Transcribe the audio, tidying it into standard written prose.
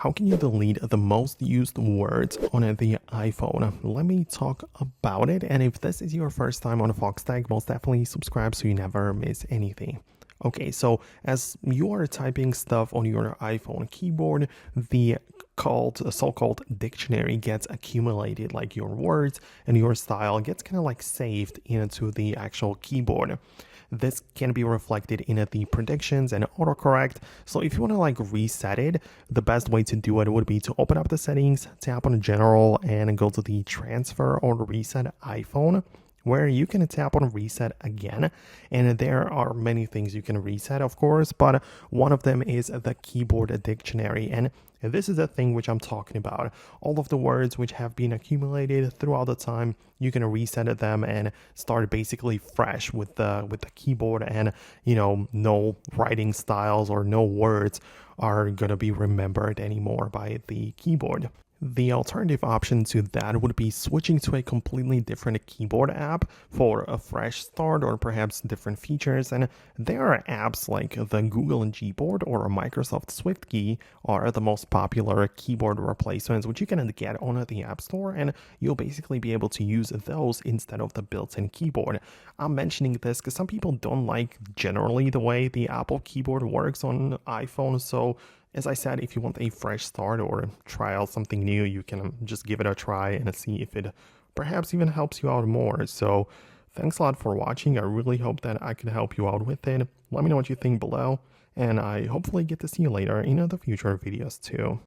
How can you delete the most used words on the iPhone? Let me talk about it. And if this is your first time on Foxtecc, most definitely subscribe so you never miss anything. Okay, so as you are typing stuff on your iPhone keyboard, the so-called dictionary gets accumulated, like your words and your style gets kind of like saved into the actual keyboard. This can be reflected in the predictions and autocorrect. So if you want to like reset it, the best way to do it would be to open up the settings, tap on general, and go to the transfer or reset iPhone, where you can tap on reset again. And there are many things you can reset, of course, but one of them is the keyboard dictionary. And this is the thing which I'm talking about. All of the words which have been accumulated throughout the time, you can reset them and start basically fresh with the keyboard, and no writing styles or no words are gonna be remembered anymore by the keyboard. The alternative option to that would be switching to a completely different keyboard app for a fresh start or perhaps different features. And there are apps like the Google Gboard or Microsoft SwiftKey are the most popular keyboard replacements, which you can get on the App Store, and you'll basically be able to use those instead of the built-in keyboard. I'm mentioning this because some people don't like generally the way the Apple keyboard works on iPhone, so as I said, if you want a fresh start or try out something new, you can just give it a try and see if it perhaps even helps you out more. So thanks a lot for watching. I really hope that I could help you out with it. Let me know what you think below, and I hopefully get to see you later in the future videos too.